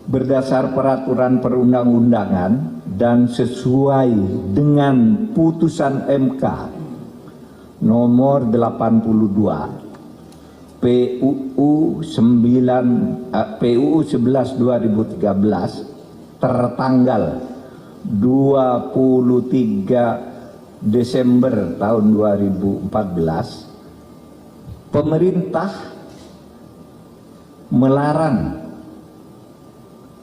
berdasar peraturan perundang-undangan dan sesuai dengan putusan MK nomor 82 PUU 11 2013 tertanggal 23 Desember tahun 2014, pemerintah melarang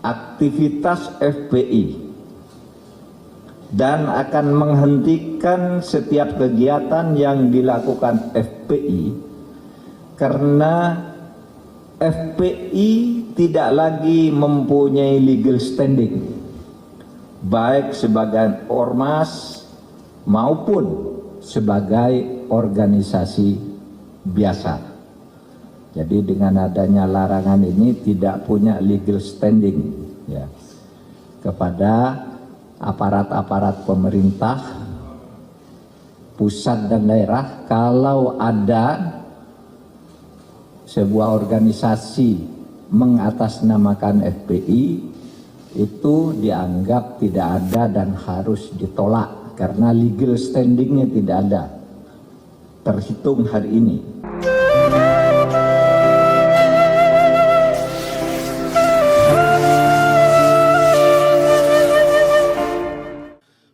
aktivitas FPI dan akan menghentikan setiap kegiatan yang dilakukan FPI karena FPI tidak lagi mempunyai legal standing baik sebagai ormas maupun sebagai organisasi biasa. Jadi dengan adanya larangan ini tidak punya legal standing ya, kepada aparat-aparat pemerintah pusat dan daerah. Kalau ada sebuah organisasi mengatasnamakan FPI, itu dianggap tidak ada dan harus ditolak karena legal standingnya tidak ada terhitung hari ini.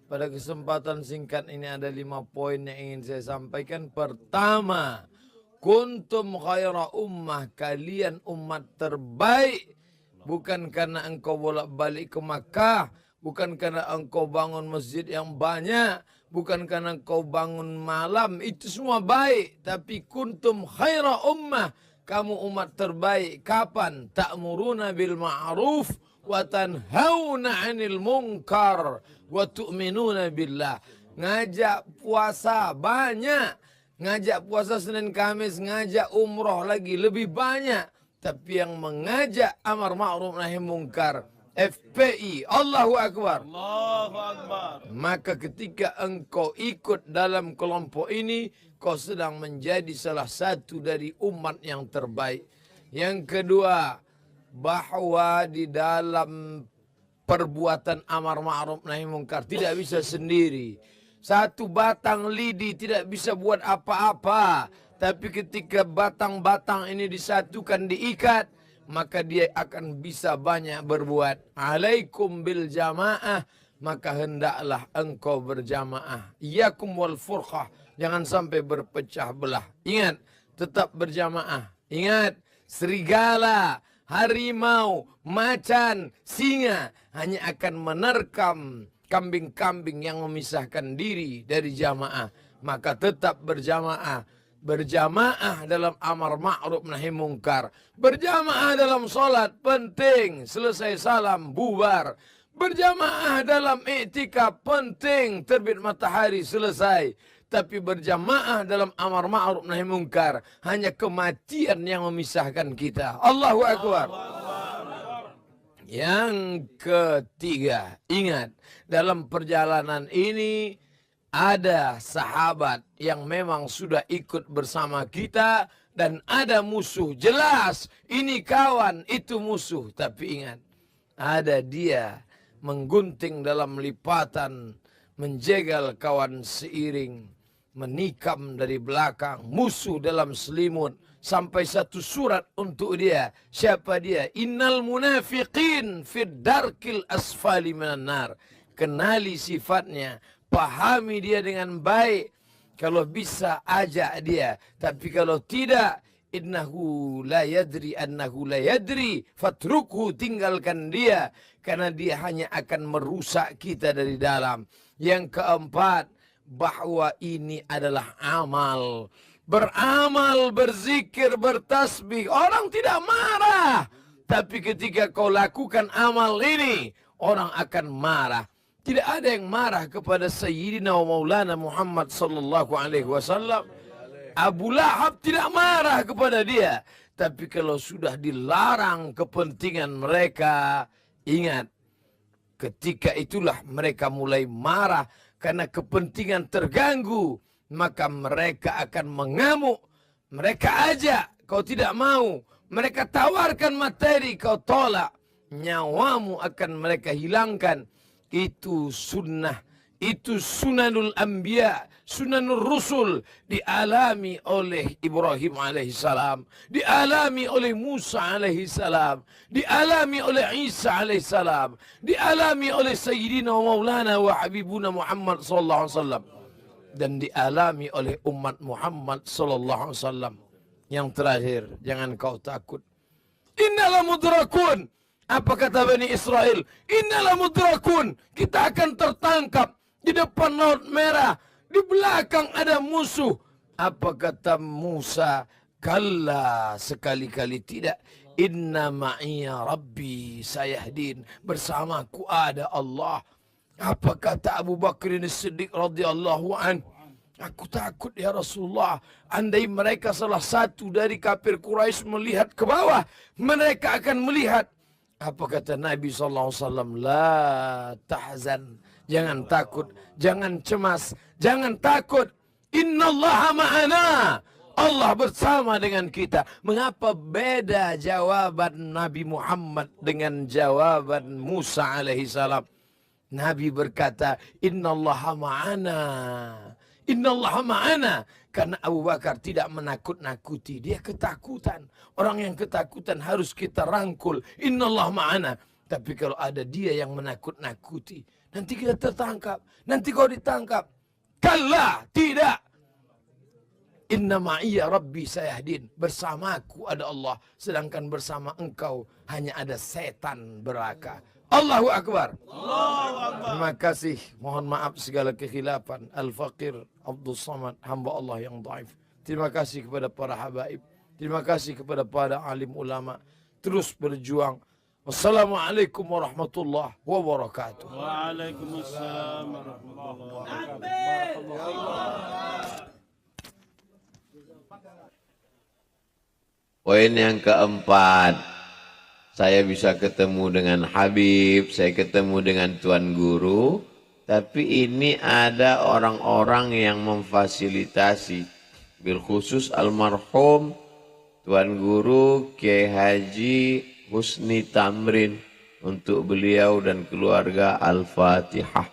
Pada kesempatan singkat ini ada 5 poin yang ingin saya sampaikan. Pertama, kuntum khaira ummah, kalian umat terbaik. Bukan karena engkau bolak-balik ke Makkah, bukan karena engkau bangun masjid yang banyak, bukan karena engkau bangun malam, itu semua baik. Tapi kuntum khaira ummah, kamu umat terbaik. Kapan? Ta'muruna bil ma'ruf wa tanhauna 'anil munkar wa tu'minuna billah. Ngajak puasa banyak, ngajak puasa Senin Kamis, ngajak umroh lagi lebih banyak. Tapi yang mengajak amar ma'ruf nahi mungkar, FPI, Allahu Akbar. Allahu Akbar. Maka ketika engkau ikut dalam kelompok ini, kau sedang menjadi salah satu dari umat yang terbaik. Yang kedua, bahwa di dalam perbuatan amar ma'ruf nahi mungkar tidak bisa sendiri. Satu batang lidi tidak bisa buat apa-apa. Tapi ketika batang-batang ini disatukan, diikat, maka dia akan bisa banyak berbuat. Alaikum bil jamaah, maka hendaklah engkau berjamaah. Iyakum wal furqah, jangan sampai berpecah belah. Ingat, tetap berjamaah. Ingat, serigala, harimau, macan, singa hanya akan menerkam kambing-kambing yang memisahkan diri dari jamaah. Maka tetap berjamaah. Berjamaah dalam amar ma'ruf nahi mungkar. Berjamaah dalam solat penting. Selesai salam bubar. Berjamaah dalam i'tikaf penting. Terbit matahari selesai. Tapi berjamaah dalam amar ma'ruf nahi mungkar, hanya kematian yang memisahkan kita. Allahu Akbar. Yang ketiga, ingat, dalam perjalanan ini ada sahabat yang memang sudah ikut bersama kita dan ada musuh. Jelas, ini kawan, itu musuh. Tapi ingat, ada dia menggunting dalam lipatan, menjegal kawan seiring, menikam dari belakang, musuh dalam selimut, sampai satu surat untuk dia. Siapa dia? Innal munafiqin fid darkil asfali minan nar. Kenali sifatnya, pahami dia dengan baik. Kalau bisa ajak dia, tapi kalau tidak, innahu la yadri annahu la yadri, fatrukhu, tinggalkan dia, karena dia hanya akan merusak kita dari dalam. Yang keempat, bahwa ini adalah amal. Beramal, berzikir, bertasbih, orang tidak marah. Tapi ketika kau lakukan amal ini, orang akan marah. Tidak ada yang marah kepada Sayyidina wa Maulana Muhammad sallallahu alaihi wasallam. Abu Lahab tidak marah kepada dia. Tapi kalau sudah dilarang kepentingan mereka, ingat, ketika itulah mereka mulai marah karena kepentingan terganggu. Maka mereka akan mengamuk. Mereka ajak, kau tidak mau. Mereka tawarkan materi, kau tolak. nyawamu akan mereka hilangkan. Itu sunnah, itu sunanul anbiya, sunanul rusul, dialami oleh Ibrahim alaihissalam, dialami oleh Musa alaihissalam, dialami oleh Isa alaihissalam, dialami oleh Sayyidina wa Maulana wa Habibuna Muhammad sallallahu alaihi wasallam, dan dialami oleh umat Muhammad sallallahu alaihi wasallam. Yang terakhir, jangan kau takut. Innalah mudrakun. Apa kata Bani Israel? Innalah mudrakun. Kita akan tertangkap di depan Laut Merah. Di belakang ada musuh. Apa kata Musa? Kalla, sekali-kali tidak. Inna ma'iya Rabbi sayahdin. Bersamaku ada Allah. Apa kata Abu Bakr As-Siddiq radhiyallahu anhu? Aku takut ya Rasulullah, andai mereka salah satu dari kafir Quraisy melihat ke bawah, mereka akan melihat. Apa kata Nabi SAW? La tahzan, jangan takut, jangan cemas, jangan takut. Innallaha ma'ana, Allah bersama dengan kita. Mengapa beda jawaban Nabi Muhammad dengan jawaban Musa alaihissalam? Nabi berkata, Innallaha ma'ana. Innallaha ma'ana. Karena Abu Bakar tidak menakut-nakuti, dia ketakutan. Orang yang ketakutan harus kita rangkul. Innallaha ma'ana. Tapi kalau ada dia yang menakut-nakuti, nanti kita tertangkap, nanti kau ditangkap. Kalla, tidak. Inna ma'iyya Rabbi sayahdin. Bersamaku ada Allah, sedangkan bersama engkau hanya ada setan belaka. Allahu Akbar. Allahu Akbar. Terima kasih. Mohon maaf segala kekhilafan. Al-Faqir Abdul Samad, hamba Allah yang dhaif. Terima kasih kepada para habaib. Terima kasih kepada para alim ulama. Terus berjuang. Wassalamualaikum warahmatullahi wabarakatuh. Waalaikumsalam warahmatullahi wabarakatuh. Poin yang keempat, saya bisa ketemu dengan Habib, saya ketemu dengan Tuan Guru, tapi ini ada orang-orang yang memfasilitasi, bil khusus almarhum Tuan Guru Kiai Haji Husni Tamrin, untuk beliau dan keluarga Al-Fatihah.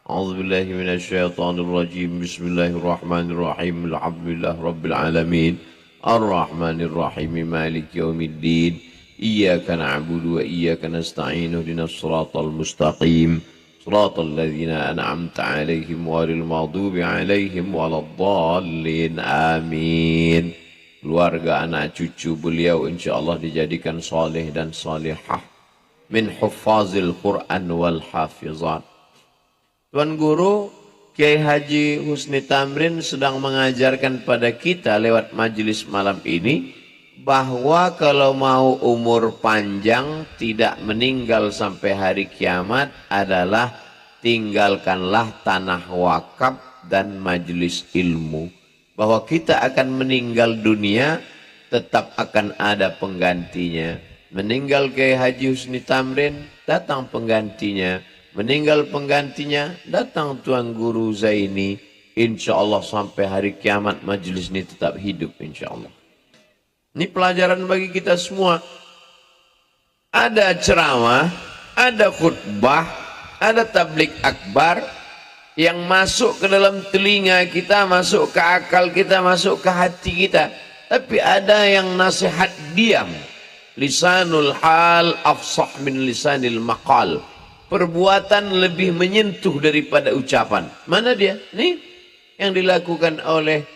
A'udzubillahi minasyaitonirrajim. Bismillahirrahmanirrahim. Alhamdulillah rabbil alamin. Ar-Rahmanir-Rahim. Maliki yaumiddin. Iyyaka na'budu wa iyyaka nasta'in. Ihdinas siratal mustaqim. Siratal ladzina an'amta 'alaihim ghairil maghdubi 'alaihim waladdallin. Amin. Keluarga anak cucu beliau insyaallah dijadikan saleh dan salihah min huffazil Quran wal hafizat. Tuan Guru Kiai Haji Husni Tamrin sedang mengajarkan pada kita lewat majelis malam ini bahwa kalau mau umur panjang tidak meninggal sampai hari kiamat adalah tinggalkanlah tanah wakaf dan majelis ilmu. Bahwa kita akan meninggal dunia tetap akan ada penggantinya. Meninggal Kiai Haji Husni Tamrin, datang penggantinya. Meninggal penggantinya, datang Tuan Guru Zaini. Insya Allah sampai hari kiamat majelis ini tetap hidup insya Allah. Ini pelajaran bagi kita semua. Ada ceramah, ada khutbah, ada tablik akbar yang masuk ke dalam telinga kita, masuk ke akal kita, masuk ke hati kita. Tapi ada yang nasihat diam. Lisanul hal afsah min lisanil maqal. Perbuatan lebih menyentuh daripada ucapan. Mana dia? Nih yang dilakukan oleh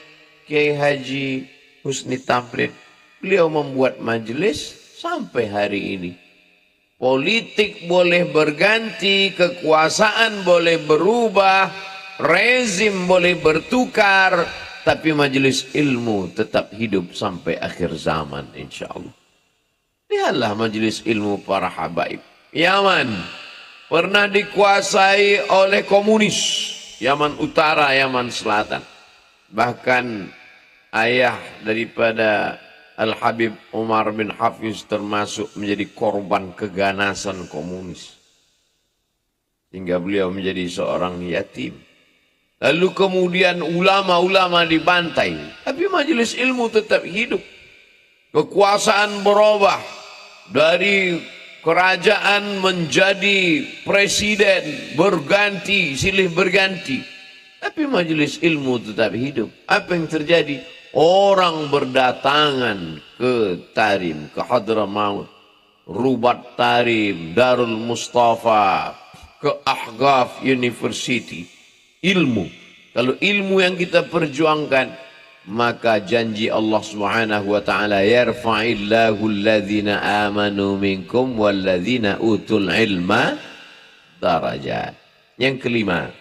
Kiai Haji Husni Tamrin. Beliau membuat majelis sampai hari ini. Politik boleh berganti, kekuasaan boleh berubah, rezim boleh bertukar, tapi majelis ilmu tetap hidup sampai akhir zaman insya Allah. Lihatlah majelis ilmu para habaib. Yaman pernah dikuasai oleh komunis. Yaman Utara, Yaman Selatan. Bahkan ayah daripada Al-Habib Umar bin Hafiz termasuk menjadi korban keganasan komunis. Hingga beliau menjadi seorang yatim. Lalu kemudian ulama-ulama dibantai. Tapi majelis ilmu tetap hidup. Kekuasaan berubah. Dari kerajaan menjadi presiden, berganti, silih berganti. Tapi majelis ilmu tetap hidup. Apa yang terjadi? Orang berdatangan ke Tarim, ke Hadramaut, Rubat Tarim, Darul Mustafa, ke Ahqaf University. Ilmu. Kalau ilmu yang kita perjuangkan, maka janji Allah Subhanahu wa taala, yarfa'illahu alladhina amanu minkum walladhina utul ilma darajat. Yang kelima,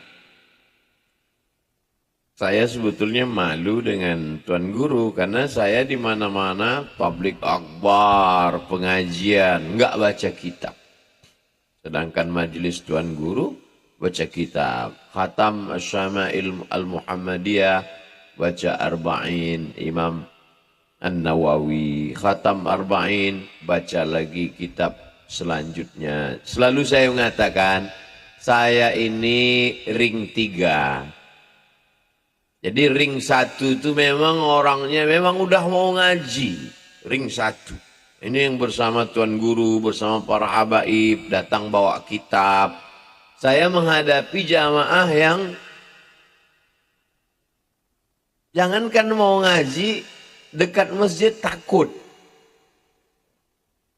saya sebetulnya malu dengan Tuan Guru karena saya di mana-mana tablik akbar, pengajian, enggak baca kitab. Sedangkan majelis Tuan Guru baca kitab. Khatam Asy-Syama'il Al-Muhammadiyah, baca Arba'in Imam An-Nawawi. Khatam Arba'in, baca lagi kitab selanjutnya. Selalu saya mengatakan, saya ini ring 3. Jadi ring 1 itu memang orangnya memang udah mau ngaji. Ring 1. Ini yang bersama Tuan Guru, bersama para habaib, datang bawa kitab. Saya menghadapi jamaah yang jangankan mau ngaji, dekat masjid takut.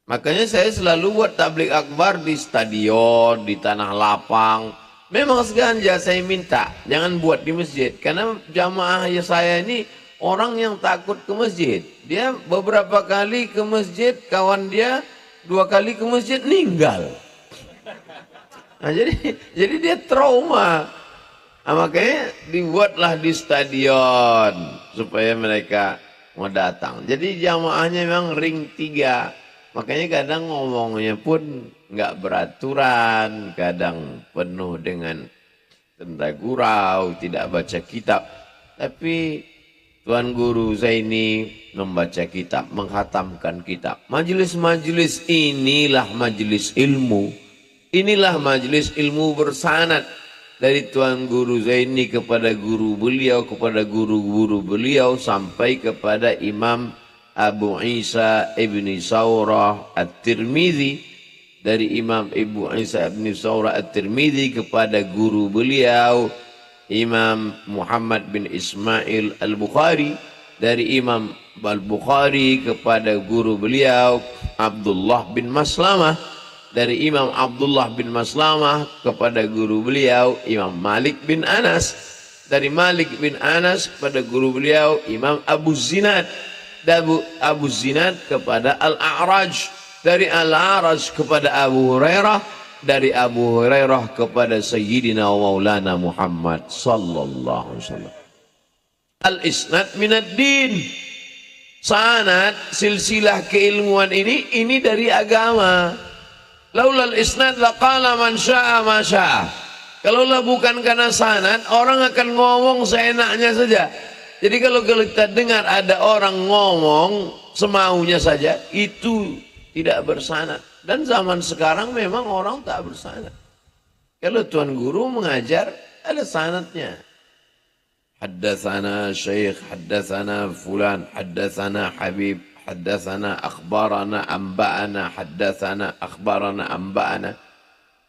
Makanya saya selalu buat tablik akbar di stadion, di tanah lapang. Memang sengaja saya minta, jangan buat di masjid. Karena jamaah saya ini orang yang takut ke masjid. Dia beberapa kali ke masjid, kawan dia 2 kali ke masjid, meninggal. Nah, jadi dia trauma. Nah, makanya dibuatlah di stadion supaya mereka mau datang. Jadi jamaahnya memang ring 3. Makanya kadang ngomongnya pun nggak beraturan, kadang penuh dengan tenda gurau, tidak baca kitab. Tapi Tuan Guru Zaini membaca kitab, menghatamkan kitab. Majelis-majelis inilah majelis ilmu. Inilah majelis ilmu bersanad dari Tuan Guru Zaini kepada guru beliau, kepada guru-guru beliau, sampai kepada Imam Abu Isa ibni Saurah At-Tirmidzi, dari Imam Abu Isa ibni Saurah At-Tirmidzi kepada guru beliau Imam Muhammad bin Ismail Al-Bukhari, dari Imam Al-Bukhari kepada guru beliau Abdullah bin Maslamah, dari Imam Abdullah bin Maslamah kepada guru beliau Imam Malik bin Anas, dari Malik bin Anas kepada guru beliau Imam Abu Zinad, dari Abu Zinad kepada Al-A'raj, dari Al-A'raj kepada Abu Hurairah, dari Abu Hurairah kepada Sayyidina wa Maulana Muhammad sallallahu alaihi wasallam. Al-isnad minad din. Sanad, silsilah keilmuan ini dari agama. Laulal isnad laqala man syaa ma syaa. Kalaulah bukan karena sanad, orang akan ngomong seenaknya saja. Jadi kalau kita dengar ada orang ngomong semaunya saja, itu tidak bersanad. Dan zaman sekarang memang orang tak bersanad. Kalau Tuan Guru mengajar, ada sanadnya. Haddatsana Syekh, haddatsana Fulan, haddatsana Habib, haddatsana akhbarana amba'ana, haddatsana akhbarana amba'ana.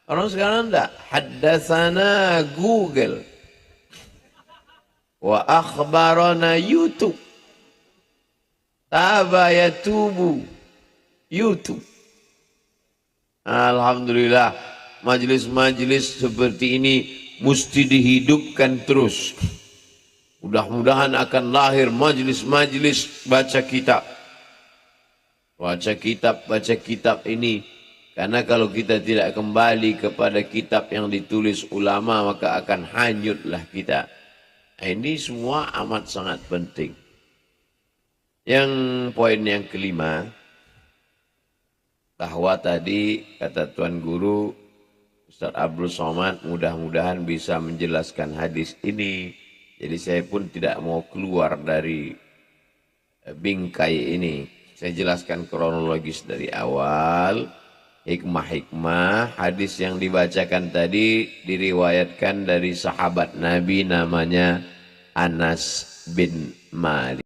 Orang sekarang enggak. Haddatsana Google. Wa akhbarana YouTube. Taba yatubu YouTube. Alhamdulillah, majelis-majelis seperti ini mesti dihidupkan terus. Mudah-mudahan akan lahir majelis-majelis baca kitab. Baca kitab ini. Karena kalau kita tidak kembali kepada kitab yang ditulis ulama, maka akan hanyutlah kita. Ini semua amat sangat penting. Yang poin yang kelima, bahwa tadi kata Tuan Guru Ustaz Abdul Somad mudah-mudahan bisa menjelaskan hadis ini. Jadi saya pun tidak mau keluar dari bingkai ini. Saya jelaskan kronologis dari awal. Hikmah-hikmah hadis yang dibacakan tadi diriwayatkan dari sahabat Nabi namanya Anas bin Malik.